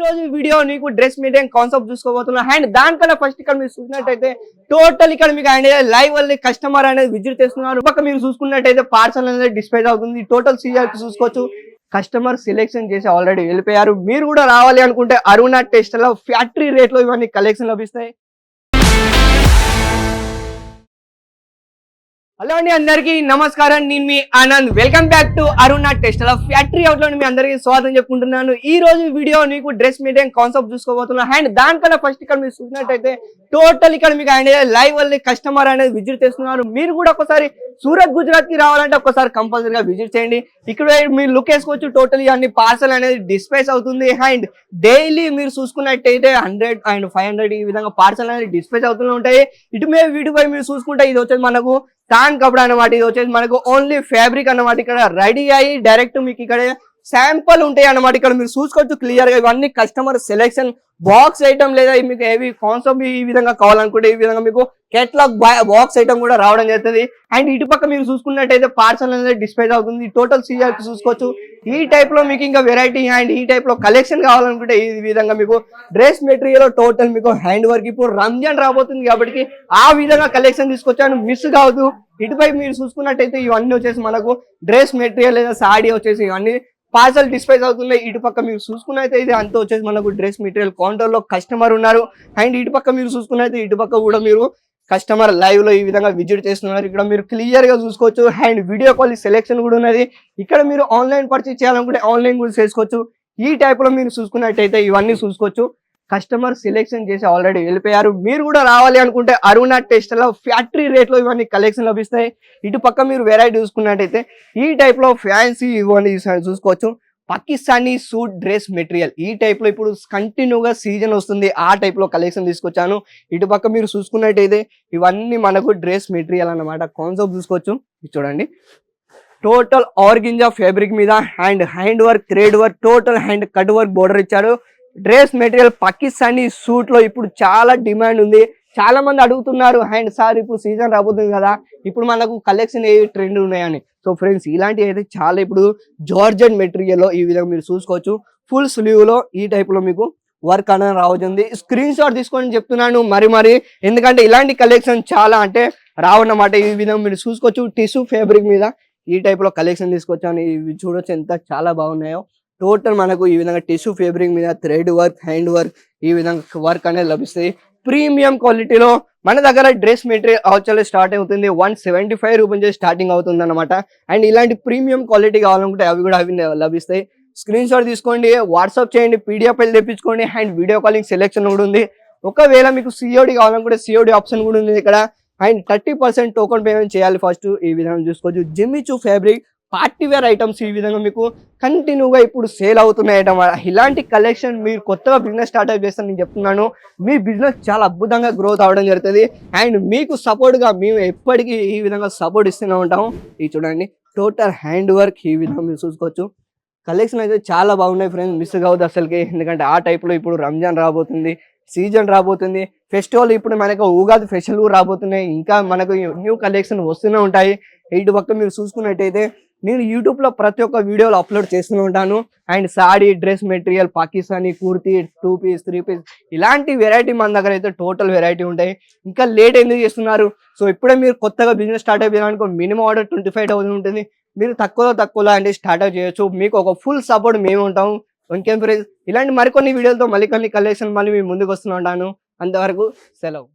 రోజు వీడియో నీకు dress material concept చూసుకోబోతున్నా అండ్ దానికన్నా ఫస్ట్ ఇక్కడ మీరు చూసినట్టయితే టోటల్ ఇక్కడ మీకు ఆయన లైవ్ వల్ల కస్టమర్ అనేది విజిట్ చేస్తున్నారు. పక్క మీరు చూసుకున్నట్టయితే పార్సల్ అనేది డిస్ప్లే అవుతుంది. టోటల్ సీఆర్ చూసుకోవచ్చు. కస్టమర్ సెలెక్షన్ చేసి ఆల్రెడీ వెళ్ళిపోయారు. మీరు కూడా రావాలి అనుకుంటే అరుణ టెక్స్టైల్ లో ఫ్యాక్టరీ రేట్ లో ఇవన్నీ కలెక్షన్ లభిస్తాయి. హలో అండి, అందరికీ నమస్కారం. నేను మీ Anand. Welcome back to Aruna textile factory అవుట్ లో మీ అందరికీ స్వాగతం చెప్పుకుంటున్నాను. ఈ రోజు వీడియో నీకు డ్రెస్ మెటీరియల్ కాన్సెప్ట్ చూసుకోబోతున్నా అండ్ దానికన్నా ఫస్ట్ ఇక్కడ మీరు చూసినట్టయితే టోటల్ ఇక్కడ మీకు ఆయన లైవ్ వల్ల కస్టమర్ అనేది విజిట్ చేస్తున్నారు. మీరు కూడా ఒకసారి సూరత్ గుజరాత్ కి రావాలంటే ఒకసారి కంపల్సరీగా విజిట్ చేయండి. ఇక్కడ మీరు లుక్ వేసుకోవచ్చు. టోటల్ అన్ని పార్సల్ అనేది డిస్పాచ్ అవుతుంది అండ్ డైలీ మీరు చూసుకున్నట్టయితే 100 అండ్ 500 ఈ విధంగా పార్సల్ అనేది డిస్పాచ్ అవుతూ ఉంటాయి. వీటిపై మీరు చూసుకుంటే ఇది వచ్చేసి మనకు తాన్ కపడా అన్నమాట. ఇది వచ్చేసి మనకు ఓన్లీ ఫ్యాబ్రిక్ అన్నమాట. ఇక్కడ రెడీ అయ్యి డైరెక్ట్ మీకు ఇక్కడ శాంపుల్ ఉంటాయి అన్నమాట. ఇక్కడ మీరు చూసుకోవచ్చు క్లియర్ గా. ఇవన్నీ కస్టమర్ సెలెక్షన్ బాక్స్ ఐటమ్ లేదా మీకు ఏవి కాన్సెప్ట్ ఈ విధంగా కావాలనుకుంటే ఈ విధంగా మీకు కేటలాగ్ బాక్స్ ఐటమ్ కూడా రావడం జరుగుతుంది. అండ్ ఇటు పక్క మీరు చూసుకున్నట్టయితే పార్సల్ అనేది డిస్ప్లే అవుతుంది. టోటల్ సీఆర్ చూసుకోవచ్చు. ఈ టైప్ లో మీకు ఇంకా వెరైటీ అండ్ ఈ టైప్ లో కలెక్షన్ కావాలనుకుంటే ఈ విధంగా మీకు డ్రెస్ మెటీరియల్ టోటల్ మీకు హ్యాండ్ వర్క్. ఇప్పుడు రంజాన్ రాబోతుంది కాబట్టి ఆ విధంగా కలెక్షన్ తీసుకొచ్చాను. మిస్ కావద్దు. ఇటుపై మీరు చూసుకున్నట్టయితే ఇవన్నీ వచ్చేసి మనకు డ్రెస్ మెటీరియల్ లేదా సాడీ వచ్చేసి ఇవన్నీ పార్సల్ డిస్పాచ్ అవుతున్నాయి. ఇటు పక్క మీరు చూసుకున్నైతే ఇది అంతా వచ్చేసి మనకు డ్రెస్ మెటీరియల్ కౌంటర్ లో కస్టమర్ ఉన్నారు. అండ్ ఇటు పక్క మీరు చూసుకున్నైతే ఇటు పక్క కూడా మీరు కస్టమర్ లైవ్ లో ఈ విధంగా విజిట్ చేస్తున్నారు. ఇక్కడ మీరు క్లియర్ గా చూసుకోవచ్చు. అండ్ వీడియో కాల్ సెలెక్షన్ కూడా ఉన్నది. ఇక్కడ మీరు ఆన్లైన్ పర్చేస్ చేయాలనుకుంటే ఆన్లైన్ కూడా చేసుకోవచ్చు. ఈ టైప్ లో మీరు చూసుకున్నట్టయితే ఇవన్నీ చూసుకోవచ్చు. కస్టమర్ సెలెక్షన్ చేసి ఆల్రెడీ వెళ్ళిపోయారు. మీరు కూడా రావాలి అనుకుంటే అరుణ టెక్స్టైల్ లో ఫ్యాక్టరీ రేట్ లో ఇవన్నీ కలెక్షన్ లభిస్తాయి. ఇటు పక్క మీరు వెరైటీ చూసుకున్నట్టయితే ఈ టైప్ లో ఫ్యాన్సీ ఇవన్నీ చూసుకోవచ్చు. పాకిస్తానీ సూట్ డ్రెస్ మెటీరియల్ ఈ టైప్ లో ఇప్పుడు కంటిన్యూగా సీజన్ వస్తుంది. ఆ టైప్ లో కలెక్షన్ తీసుకొచ్చాను. ఇటు పక్క మీరు చూసుకున్నట్టయితే ఇవన్నీ మనకు డ్రెస్ మెటీరియల్ అన్నమాట. కాన్సెప్ట్ చూసుకోవచ్చు. చూడండి టోటల్ ఆర్గంజా ఫ్యాబ్రిక్ మీద hand work, thread work, total hand cut work border ఇచ్చారు. డ్రెస్ మెటీరియల్ పాకిస్తానీ సూట్ లో ఇప్పుడు చాలా డిమాండ్ ఉంది. చాలా మంది అడుగుతున్నారు అండ్ సార్ ఇప్పుడు సీజన్ రాబోతుంది కదా, ఇప్పుడు మనకు కలెక్షన్ ఏ ట్రెండ్ ఉన్నాయని. సో ఫ్రెండ్స్ ఇలాంటివి అయితే చాలా ఇప్పుడు జార్జెట్ మెటీరియల్ లో ఈ విధంగా మీరు చూసుకోవచ్చు. ఫుల్ స్లీవ్ లో ఈ టైప్ లో మీకు వర్క్ అనేది రావుతుంది. స్క్రీన్ షాట్ తీసుకొని చెప్తున్నాను మరి ఎందుకంటే ఇలాంటి కలెక్షన్ చాలా అంటే రావన్నమాట. ఈ విధంగా మీరు చూసుకోవచ్చు. టిష్యూ ఫ్యాబ్రిక్ మీద ఈ టైప్ లో కలెక్షన్ తీసుకొచ్చాను. ఇవి చూడొచ్చు ఎంత చాలా బాగున్నాయో. టోటల్ మనకు ఈ విధంగా టిష్యూ ఫ్యాబ్రిక్ మీద థ్రెడ్ వర్క్, హ్యాండ్ వర్క్ ఈ విధంగా వర్క్ అనేది లభిస్తాయి. ప్రీమియం క్వాలిటీలో మన దగ్గర డ్రెస్ మెటీరియల్ యాక్చువల్లీ స్టార్ట్ అవుతుంది 175 రూపీస్ స్టార్టింగ్ అవుతుంది అనమాట. అండ్ ఇలాంటి ప్రీమియం క్వాలిటీ కావాలనుకుంటే అవి లభిస్తాయి. స్క్రీన్ షాట్ తీసుకోండి, వాట్సాప్ చేయండి, పీడిఎఫ్ తెప్పించుకోండి. అండ్ వీడియో కాలింగ్ సెలెక్షన్ కూడా ఉంది. ఒకవేళ మీకు సిఓడి కావాలనుకుంటే సిఓడి ఆప్షన్ కూడా ఉంది ఇక్కడ. అండ్ 30% టోకెన్ పేమెంట్ చేయాలి ఫస్ట్. ఈ విధంగా చూసుకోవచ్చు. Jimmy Choo fabric party wear items ఈ విధంగా మీకు కంటిన్యూగా ఇప్పుడు సేల్ అవుతున్నాయి అన్నమాట. ఇలాంటి కలెక్షన్ మీరు కొత్తగా బిజినెస్ స్టార్ట్అప్ చేస్తాను నేను చెప్తున్నాను. మీ బిజినెస్ చాలా అద్భుతంగా గ్రోత్ అవడం జరుగుతుంది. అండ్ మీకు సపోర్ట్గా మేము ఎప్పటికీ ఈ విధంగా సపోర్ట్ ఇస్తూనే ఉంటాము. ఇది చూడండి టోటల్ హ్యాండ్ వర్క్ ఈ విధంగా మీరు చూసుకోవచ్చు. కలెక్షన్ అయితే చాలా బాగున్నాయి ఫ్రెండ్స్. మిస్ కావద్దు అసలుకి. ఎందుకంటే ఆ టైప్లో ఇప్పుడు రంజాన్ రాబోతుంది, సీజన్ రాబోతుంది, ఫెస్టివల్ ఇప్పుడు మనకు ఉగాది ఫెస్టివల్ కూడా రాబోతున్నాయి. ఇంకా మనకు న్యూ కలెక్షన్ వస్తూనే ఉంటాయి. ఇటు పక్క మీరు చూసుకున్నట్టయితే నేను యూట్యూబ్లో ప్రతి ఒక్క వీడియోలో అప్లోడ్ చేస్తూనే ఉంటాను. And sari, dress material, Pakistani kurti, 2 piece 3 piece ఇలాంటి వెరైటీ మన దగ్గర అయితే టోటల్ వెరైటీ ఉంటాయి. ఇంకా లేట్ ఎందుకు చేస్తున్నారు? సో ఇప్పుడే మీరు కొత్తగా బిజినెస్ స్టార్ట్అప్ చేయాలనుకో మినిమం ఆర్డర్ 25,000 ఉంటుంది. మీరు తక్కువలో అంటే స్టార్ట్అప్ చేయొచ్చు. మీకు ఒక ఫుల్ సపోర్ట్ మేము ఉంటాము. ఇంకేం ఫ్రెండ్స్ ఇలాంటి మరికొన్ని వీడియోలతో మళ్ళీ కొన్ని కలెక్షన్ మళ్ళీ మీ ముందుకు వస్తూ ఉంటాను. అంతవరకు సెలవు.